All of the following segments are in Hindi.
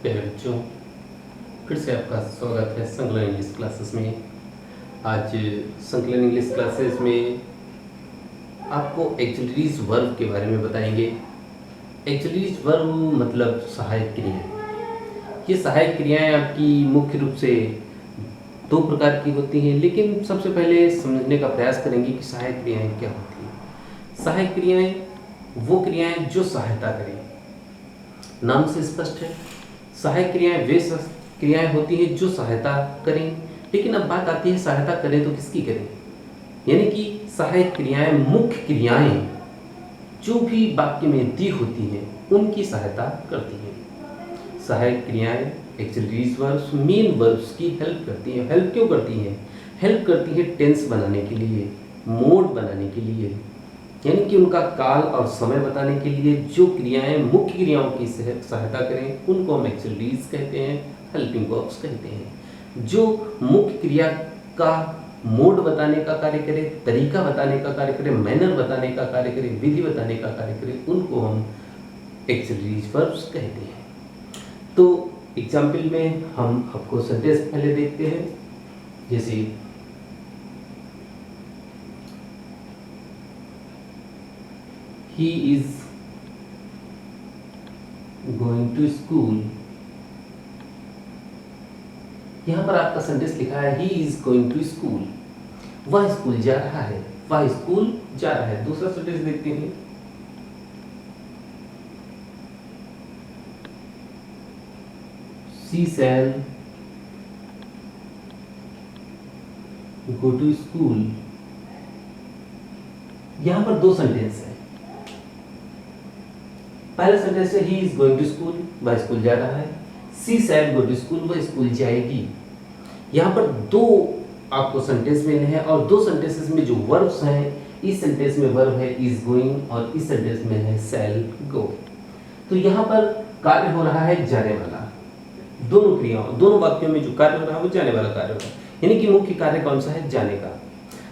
प्यारे बच्चों, फिर से आपका स्वागत है संकलन इंग्लिश क्लासेस में। आज संकलन इंग्लिश क्लासेस में आपको एक्सिलरीज वर्ब के बारे में बताएंगे। एक्सिलरीज वर्ब मतलब सहायक क्रियाएं। ये सहायक क्रियाएं आपकी मुख्य रूप से दो प्रकार की होती हैं, लेकिन सबसे पहले समझने का प्रयास करेंगे कि सहायक क्रियाएं क्या होती हैं। सहायक क्रियाएं वो क्रियाएं जो सहायता करें, नाम से स्पष्ट है। सहायक क्रियाएं वे क्रियाएं होती हैं जो सहायता करें, लेकिन अब बात आती है सहायता करें तो किसकी करें। यानी कि सहायक क्रियाएं मुख्य क्रियाएं जो भी वाक्य में दी होती हैं उनकी सहायता करती हैं। सहायक क्रियाएं एक्सिलरीज वर्ब्स मेन वर्ब्स की हेल्प करती हैं। हेल्प क्यों करती हैं? हेल्प करती है टेंस बनाने के लिए, मोड बनाने के लिए, यानी कि उनका काल और समय बताने के लिए जो क्रियाएं मुख्य क्रियाओं की सहायता करें उनको हम एक्सिलरीज कहते हैं, हेल्पिंग वर्ब्स कहते हैं। जो मुख्य क्रिया का मोड बताने का कार्य करे, तरीका बताने का कार्य करे, मैनर बताने का कार्य करे, विधि बताने का कार्य करे, उनको हम एक्सिलरीज वर्ब्स कहते हैं। तो एग्जाम्पल में हम आपको सेंटेंस पहले देखते हैं। जैसे he is going to school। यहां पर आपका सेंटेंस लिखा है he is going to school, वह स्कूल जा रहा है, वह स्कूल जा रहा है। दूसरा सेंटेंस देखते हैं। she shall go to school। यहां पर दो सेंटेंस है। पहला सेंटेंस है he is going to school, वह स्कूल जा रहा है। she shall go to school, वह स्कूल जाएगी। यहाँ पर दो आपको सेंटेंस मिले हैं और दो सेंटेंसेस में जो वर्ब्स हैं, इस सेंटेंस में वर्ब है is going और इस सेंटेंस में है shall go। तो यहाँ पर कार्य हो रहा है जाने वाला। दोनों क्रियाओं, दोनों वाक्यों में जो कार्य हो रहा है वो जाने वाला कार्य हो रहा है, यानी कि मुख्य कार्य कौन सा है? जाने का।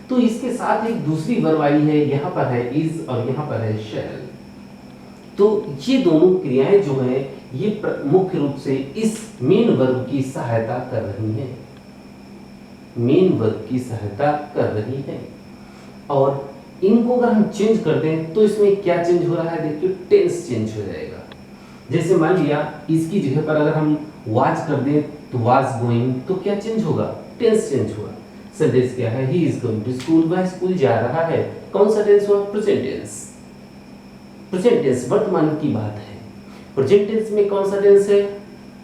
तो इसके साथ एक दूसरी वर्ब आई है, यहाँ पर है is और यहाँ पर है shall। तो ये दोनों क्रियाएं जो हैं ये मुख्य रूप से इस मेन वर्ब की सहायता कर रही हैं, मेन वर्ब की सहायता कर रही हैं। और इनको अगर हम चेंज कर दें तो इसमें क्या चेंज हो रहा है? देखिए, टेंस चेंज हो जाएगा। जैसे मान लिया इसकी जगह पर अगर हम वाज कर दें तो वाज गोइंग, तो क्या चेंज होगा? टेंस चेंज होगा। सेंटेंस क्या है? He is going to school, वह स्कूल जा रहा है। कौन सा टेंस हुआ? Present tense. प्रेजेंट टेंस वर्तमान की बात है। प्रेजेंट टेंस में कौन सा टेंस है?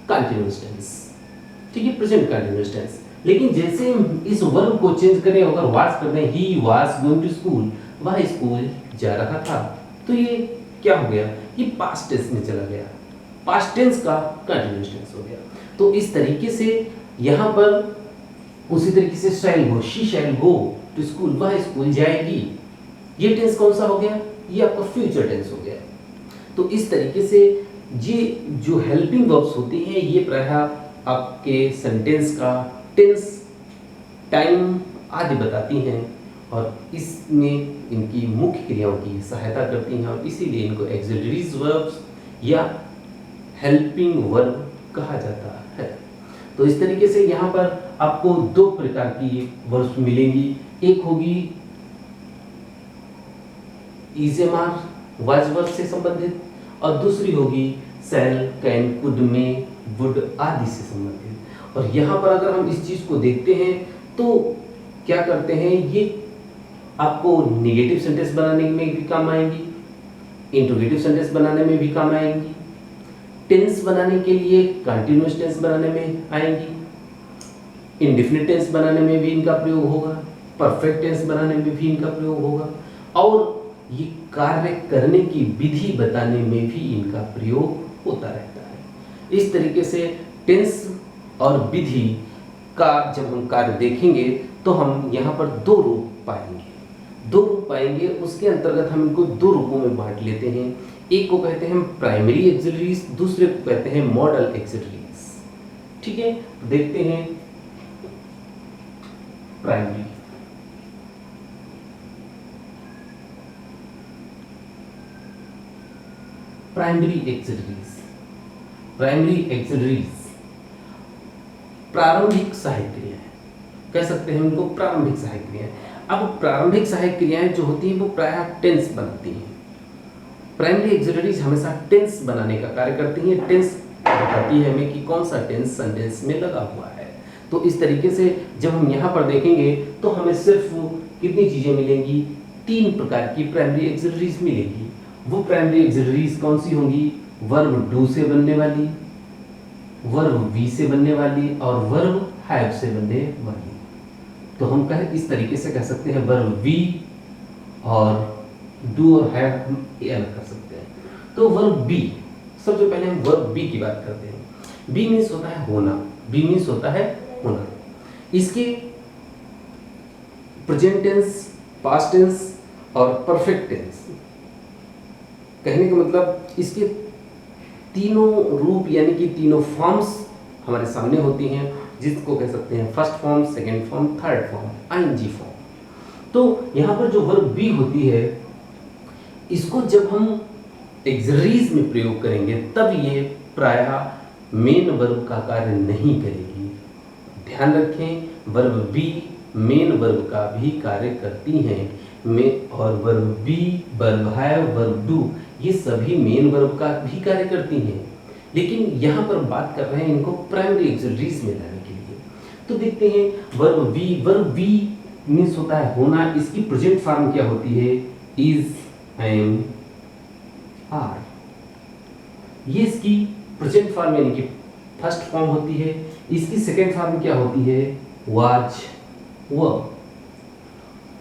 Continuous tense. ठीक है, प्रेजेंट कंटीन्यूअस टेंस। लेकिन जैसे इस वर्ब को चेंज करें, अगर वाज कर दें he was going to school, वह स्कूल जा रहा था, तो ये क्या हो गया? ये पास्ट टेंस में चला गया, पास्ट टेंस का कंटीन्यूअस टेंस हो गया। तो इस तरीके से यहाँ पर उसी तरीके से shall go, she shall go to school, वह स्कूल जाएगी। ये टेंस कौन सा हो गया? ये आपका फ्यूचर टेंस हो गया। तो इस तरीके से ये जो हेल्पिंग वर्ब्स होती हैं ये प्रायः आपके सेंटेंस का टेंस, टाइम आदि बताती हैं और इसमें इनकी मुख्य क्रियाओं की सहायता करती हैं और इसीलिए इनको एक्सिलरीज वर्ब्स या हेल्पिंग वर्ब कहा जाता है। तो इस तरीके से यहाँ पर आपको दो प्रकार की वर्ब्स मिलेंगी। एक होगी is am are was verb से संबंधित और दूसरी होगी shall, can, could, may, would आदि से संबंधित। और यहाँ पर अगर हम इस चीज को देखते हैं तो क्या करते हैं, ये आपको नेगेटिव सेंटेंस बनाने में भी काम आएंगी, इंट्रोगेटिव सेंटेंस बनाने में भी काम आएंगी, टेंस बनाने के लिए कंटीन्यूअस टेंस बनाने में आएंगी, इंडेफिनिट टेंस बनाने में भी इनका प्रयोग होगा, परफेक्ट टेंस बनाने में भी इनका प्रयोग होगा और ये कार्य करने की विधि बताने में भी इनका प्रयोग होता रहता है। इस तरीके से टेंस और विधि का जब हम कार्य देखेंगे तो हम यहाँ पर दो रूप पाएंगे। उसके अंतर्गत हम इनको दो रूपों में बांट लेते हैं। एक को कहते हैं प्राइमरी एक्सिलरीज, दूसरे को कहते हैं मॉडल एक्सिलरीज। ठीक है, देखते हैं primary. Primary auxiliaries primary auxiliaries, प्रारंभिक सहायक क्रियाएं कह सकते हैं इनको, प्रारंभिक सहायक क्रियाएं। अब प्रारंभिक सहायक क्रियाएं जो होती हैं वो प्रायः टेंस बनाती हैं। प्राइमरी एक्सिलरीज हमेशा टेंस बनाने का कार्य करती हैं। टेंस बताती है हमें कि कौन सा टेंस सेंटेंस में लगा हुआ है। तो इस तरीके से जब हम यहाँ पर देखेंगे तो हमें सिर्फ कितनी चीजें मिलेंगी, 3 प्रकार की प्राइमरी एक्सिलरीज मिलेंगी। वो प्राइमरी एक्सिलरीज कौन सी होंगी, वर्ब डू से बनने वाली, वर्ब वी से बनने वाली और वर्ब हैव से बनने वाली। तो हम इस तरीके से कह सकते हैं वर्ब वी और डू और हैव ये अलग कर सकते हैं। तो वर्ब बी, सबसे पहले हम वर्ब बी की बात करते हैं। बी मीन्स होता है होना, बी मीन्स होता है होना। इसके प्रेजेंट टेंस, पास्ट टेंस और परफेक्ट टेंस, कहने का मतलब इसके तीनों रूप यानी कि तीनों फॉर्म्स हमारे सामने होती हैं, जिसको कह सकते हैं first form, second form, third form, ING form. तो यहाँ पर जो वर्ब बी होती है इसको जब हम एक्सिलरीज में प्रयोग करेंगे तब ये प्रायः मेन वर्ब का कार्य नहीं करेगी। ध्यान रखें, वर्ब बी मेन वर्ब का भी कार्य करती हैं और verb B, verb have, verb do ये सभी मेन वर्ब का भी कार्य करती हैं, लेकिन यहाँ पर बात कर रहे हैं इनको प्राइमरी एक्सिलरीज में लाने के लिए। तो देखते हैं वर्ब वी मीन्स होता है होना। इसकी प्रेजेंट फॉर्म क्या होती है, इज, एम, आर। ये इसकी प्रेजेंट फॉर्म यानी कि फर्स्ट फॉर्म होती है। इसकी सेकेंड फॉर्म क्या होती है, वाज, वर।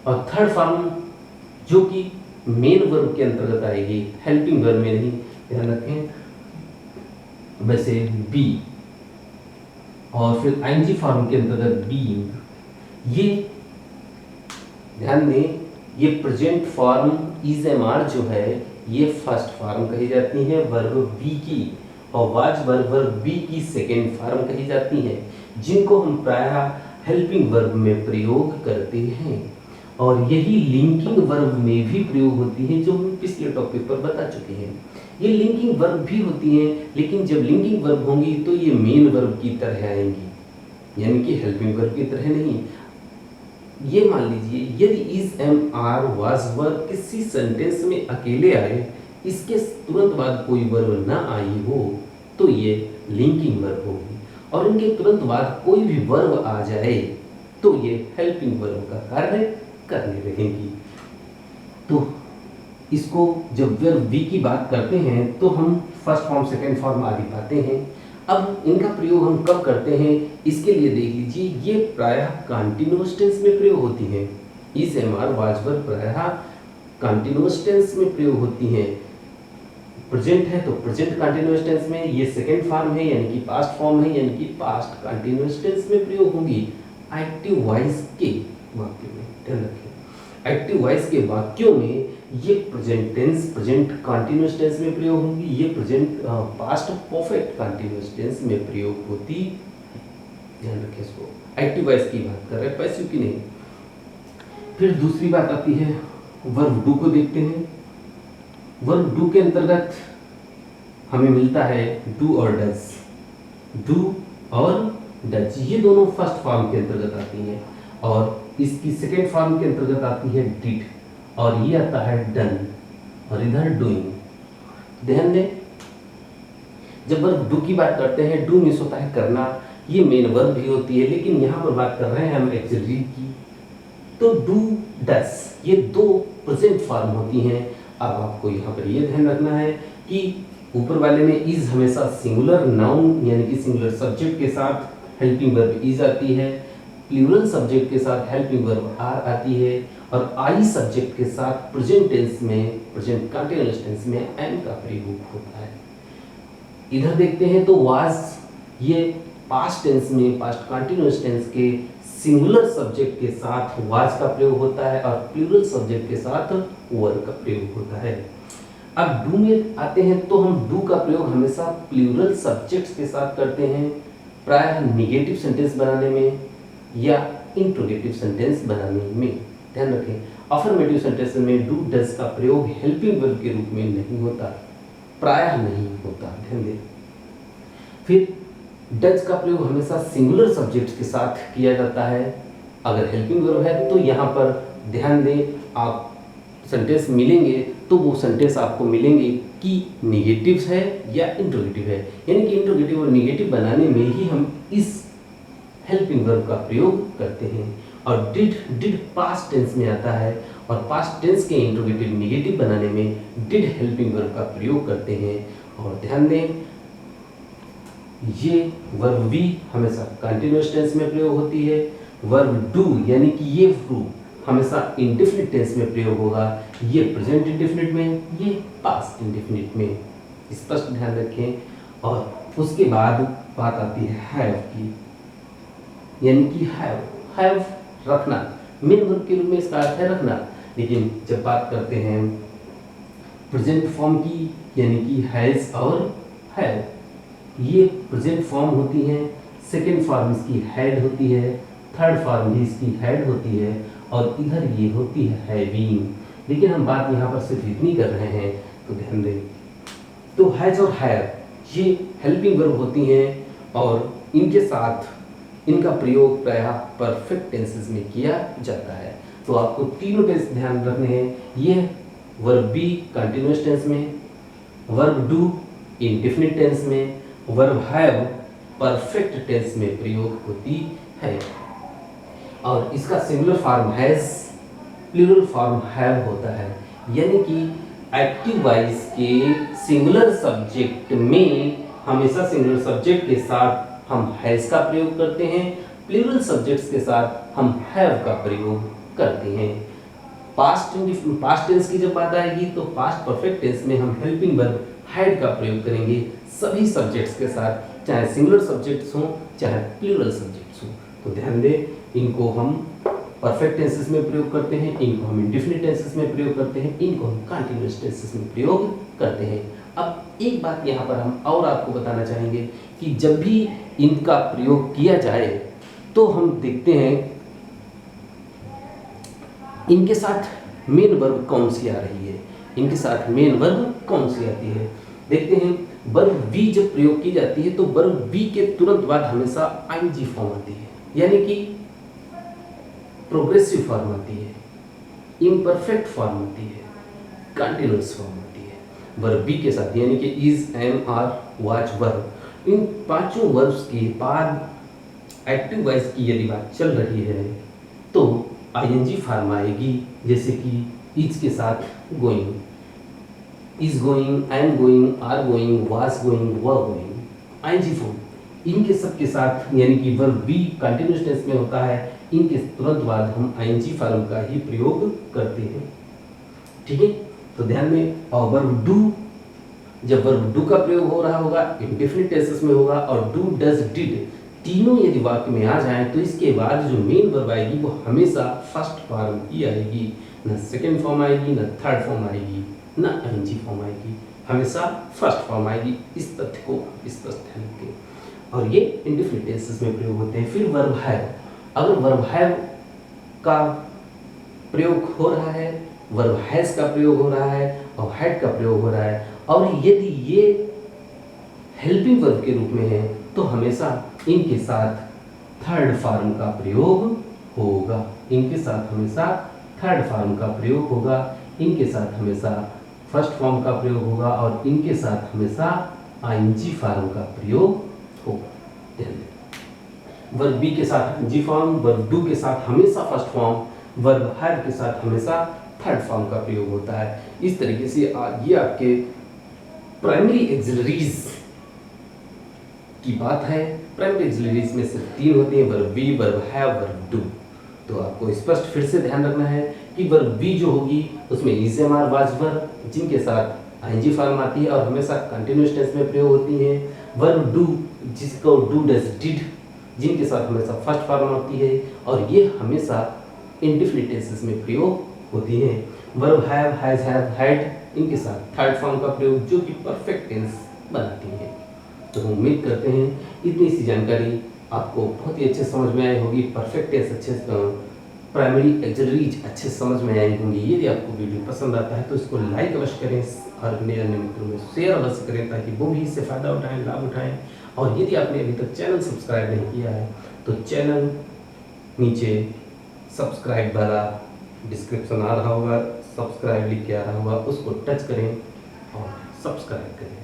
और थर्ड फॉर्म जो कि मेन वर्ब के अंतर्गत आएगी, हेल्पिंग वर्ब में नहीं, ध्यान रखें, वैसे बी। और फिर आईएनजी फॉर्म के अंतर्गत बीइंग। ये ध्यान दें, ये present form is, am, are जो है ये फर्स्ट फॉर्म कही जाती है वर्ब बी की, और वाज वर्ब बी की सेकेंड फॉर्म कही जाती है, जिनको हम प्रायः हेल्पिंग वर्ब में प्रयोग करते हैं। और यही लिंकिंग वर्ब में भी प्रयोग होती है, जो हम पिछले टॉपिक पर बता चुके हैं। ये लिंकिंग वर्ब भी होती हैं, लेकिन जब लिंकिंग वर्ब होंगी तो ये मेन वर्ब की तरह आएंगी, यानी कि हेल्पिंग वर्ब की तरह नहीं। ये मान लीजिए यदि is, am, are, was verb किसी सेंटेंस में अकेले आए, इसके तुरंत बाद कोई वर्ब ना आई हो तो ये लिंकिंग वर्ब होगी, और इनके तुरंत बाद कोई भी वर्ब आ जाए तो ये हेल्पिंग वर्ब का कार्य करने लगेंगी। तो इसको जब वर्ब बी की बात करते हैं तो हम फर्स्ट फॉर्म, सेकेंड फॉर्म आदि पाते हैं। अब इनका प्रयोग हम कब करते हैं, इसके लिए देख लीजिए, ये प्रायः कंटीन्यूअस टेंस में प्रयोग होती हैं। इस, एम, आर, वाज वर्ब प्रायः कंटीन्यूअस टेंस में प्रयोग होती हैं। प्रेजेंट है तो प्रेजेंट कंटीन्यूअस टेंस में, ये सेकेंड फॉर्म है यानी कि पास्ट फॉर्म है यानी कि पास्ट कंटीन्यूअस टेंस में प्रयोग होंगी। एक्टिव वॉइस के वाक्य में, ध्यान रखें, एक्टिव वॉइस के वाक्यों में ये present tense, present continuous tense में प्रयोग होंगी, ये present past perfect continuous tense में प्रयोग होती। ध्यान रखें इसको, एक्टिव वॉइस की बात कर रहे हैं, पैसिव की नहीं। फिर दूसरी बात आती है वर्ब डू को देखते हैं। वर्ब डू के अंतर्गत हमें मिलता है डू और डज। डू और डज ये दोनों फर्स्ट फॉर्म के अंतर्गत आती हैं, और इसकी सेकेंड फॉर्म के अंतर्गत आती है डिड, और ये आता है डन, और इधर डूइंग। ध्यान दें, जब वर्ब डू की बात करते हैं, डू मीन्स होता है करना, ये मेन वर्ब भी होती है, लेकिन यहाँ पर बात कर रहे हैं हम एक्सिलरी की। तो डू, डस ये दो प्रेजेंट फॉर्म होती हैं। अब आपको यहाँ पर ये ध्यान रखना है कि ऊपर वाले में इज हमेशा सिंगुलर नाउन यानी कि सिंगुलर सब्जेक्ट के साथ हेल्पिंग वर्ब इज आती है, प्लूरल सब्जेक्ट के साथ हेल्पिंग वर्ब आर आती है, और आई सब्जेक्ट के साथ प्रेजेंट टेंस में, प्रेजेंट कंटीन्यूअस टेंस में एम का प्रयोग होता है। इधर देखते हैं तो वाज ये पास्ट टेंस में, पास्ट कंटीन्यूअस टेंस के सिंगुलर सब्जेक्ट के साथ वाज का प्रयोग होता है, और प्लूरल सब्जेक्ट के साथ वर का प्रयोग होता है। अब डू में आते हैं तो हम डू का प्रयोग हमेशा प्लूरल सब्जेक्ट्स के साथ करते हैं, प्रायः निगेटिव सेंटेंस बनाने में या इंट्रोगेटिव सेंटेंस बनाने में। ध्यान रखें, अफर्मेटिव सेंटेंस में डू डज का प्रयोग हेल्पिंग वर्ब के रूप में नहीं होता, प्रायः नहीं होता, ध्यान दें। फिर डज का प्रयोग हमेशा सिंगुलर सब्जेक्ट के साथ किया जाता है। अगर हेल्पिंग वर्ब है तो यहाँ पर ध्यान दें, आप सेंटेंस मिलेंगे तो वो सेंटेंस आपको मिलेंगे कि निगेटिव्स है या इंट्रोगेटिव है, यानी कि इंट्रोगेटिव और निगेटिव बनाने में ही हम इस हेल्पिंग वर्ब का प्रयोग करते हैं। और डिड पास्ट टेंस में आता है और पास्ट टेंस के इंट्रोगेटिव निगेटिव बनाने में डिड हेल्पिंग वर्ब का प्रयोग करते हैं। और ध्यान दें, ये वर्ब वी हमेशा कंटिन्यूअस टेंस में प्रयोग होती है। वर्ब डू यानी कि ये वर्ब हमेशा इंडेफिनिट टेंस में प्रयोग होगा, ये प्रेजेंट इंडेफिनिट में, ये पास्ट इंडेफिनिट में, स्पष्ट ध्यान रखें। और उसके बाद बात आती है हैव की, यानी कि हैव रखना, मेन वर्ब के रूप में इसका अर्थ है रखना। लेकिन जब बात करते हैं प्रेजेंट फॉर्म की, यानी कि हैज और हैव, ये प्रेजेंट फॉर्म होती हैं। सेकेंड फॉर्म इसकी हैड होती है, थर्ड फॉर्म भी इसकी हैड होती है, और इधर ये होती है हैविंग। लेकिन हम बात यहाँ पर सिर्फ इतनी कर रहे हैं, तो ध्यान दें। तो हैज और हैव ये हेल्पिंग वर्ब होती हैं और इनके साथ इनका प्रयोग प्रायः परफेक्ट टेंसेस में किया जाता है। तो आपको तीनों टेंस ध्यान रखने हैं, ये वर्ब बी कंटिन्यूअस टेंस में, वर्ब डू इंडेफिनिट टेंस में, वर्ब हैव परफेक्ट टेंस में प्रयोग होती है। और इसका singular form has, plural form have होता है, यानी कि एक्टिव वॉइस के सिंगुलर सब्जेक्ट में हमेशा सिंगुलर सब्जेक्ट के साथ हम हैज का प्रयोग करते हैं, प्लूरल सब्जेक्ट्स के साथ हम हैव का प्रयोग करते हैं। पास्ट टेंस की जब बात आएगी तो पास्ट परफेक्ट टेंस में हम हेल्पिंग वर्ब हैड का प्रयोग करेंगे सभी सब्जेक्ट्स के साथ, चाहे सिंगुलर सब्जेक्ट्स हों चाहे प्लूरल सब्जेक्ट्स हों। तो ध्यान दें, इनको हम परफेक्ट टेंसेस में प्रयोग करते हैं, इनको हम इंडेफिनिट टेंसेस में प्रयोग करते हैं, इनको हम कंटीन्यूअस टेंसेस में प्रयोग करते हैं। अब एक बात यहाँ पर हम और आपको बताना चाहेंगे कि जब भी इनका प्रयोग किया जाए तो हम देखते हैं इनके साथ मेन वर्ब कौन सी आ रही है, इनके साथ मेन वर्ब कौन सी आती है। देखते हैं, वर्ब वी जब प्रयोग की जाती है तो वर्ब वी के तुरंत बाद हमेशा आईएनजी फॉर्म आती है, यानी कि प्रोग्रेसिव फॉर्म आती है, इम्परफेक्ट फॉर्म आती है, कंटीन्यूअस फॉर्म आती है वर्ब बी के साथ, यानी कि इज, एम, आर, वाच वर्ब। इन पांचों वर्ब्स के बाद एक्टिव वॉइस की यदि बात चल रही है तो आईएनजी फॉर्म आएगी, जैसे कि इज के साथ going, is going, am going, are going, was going, were going, ING form. इनके सब के साथ, यानी कि वर्ब बी कंटीन्यूअस टेंस में होता है, इनके तुरंत बाद हम आईएनजी फॉर्म का ही प्रयोग करते हैं। ठीक है, तो ध्यान में। और वर्ब डू, जब वर्ब डू का प्रयोग हो रहा होगा इंडेफिनिट टेंसेस में होगा, और डू, डज, डिड तीनों यदि वाक्य में आ जाएं तो इसके बाद जो मेन वर्ब आएगी वो हमेशा फर्स्ट फॉर्म ही आएगी, न सेकेंड फॉर्म आएगी, न थर्ड फॉर्म आएगी, न आईएनजी फॉर्म आएगी, हमेशा फर्स्ट फॉर्म आएगी। इस तथ्य को स्पष्ट ध्यान रखें। और ये इंडेफिनिट टेंसेस में प्रयोग होते हैं। फिर वर्ब हैव, अगर वर्ब हैव का प्रयोग हो रहा है, वर्ब हैज का प्रयोग हो रहा है और हैड का प्रयोग हो रहा है, और यदि ये हेल्पिंग वर्ब के रूप में है तो हमेशा इनके साथ थर्ड फॉर्म का प्रयोग होगा, इनके साथ हमेशा थर्ड फॉर्म का प्रयोग होगा, इनके साथ हमेशा फर्स्ट फॉर्म का प्रयोग होगा, और इनके साथ हमेशा आईएनजी फॉर्म का प्रयोग होगा। ध्यान दें, वर्ब बी के साथ आईएनजी फॉर्म, वर्ब डू के साथ हमेशा फर्स्ट फॉर्म, वर्ब हैव के साथ हमेशा थर्ड फॉर्म का प्रयोग होता है। इस तरीके से ये आपके प्राइमरी एक्सिलरीज की बात है। प्राइमरी एक्सिलरीज में सिर्फ तीन होते हैं, verb B, verb have, verb do. तो आपको स्पष्ट फिर से ध्यान रखना है कि वर्ब बी जो होगी उसमें is, am, are, was verb जिनके साथ आईएनजी फॉर्म आती है और हमेशा कंटीन्यूअस टेंस में प्रयोग होती है। वर्ब डू जिसको डू, डज, डिड जिनके साथ हमेशा फर्स्ट फॉर्म आती है और ये हमेशा इंडेफिनिट टेंसेस में प्रयोग होती है। Verb have, has, have, had इनके साथ थर्ड फॉर्म का प्रयोग जो कि परफेक्ट टेंस बनाती है। तो हम उम्मीद करते हैं इतनी सी जानकारी आपको बहुत ही अच्छे समझ में आई होगी, परफेक्ट टेंस अच्छे, प्राइमरी एक्सिलरीज अच्छे समझ में आई होंगी। यदि आपको वीडियो पसंद आता है तो इसको लाइक अवश्य करें, और अपने अन्य मित्रों में शेयर अवश्य करें ताकि वो भी इससे फ़ायदा उठाएं, लाभ उठाएं। और यदि आपने अभी तक चैनल सब्सक्राइब नहीं किया है तो चैनल नीचे सब्सक्राइब वाला डिस्क्रिप्शन आ रहा होगा, सब्सक्राइब लिख के आ रहा होगा, उसको टच करें और सब्सक्राइब करें।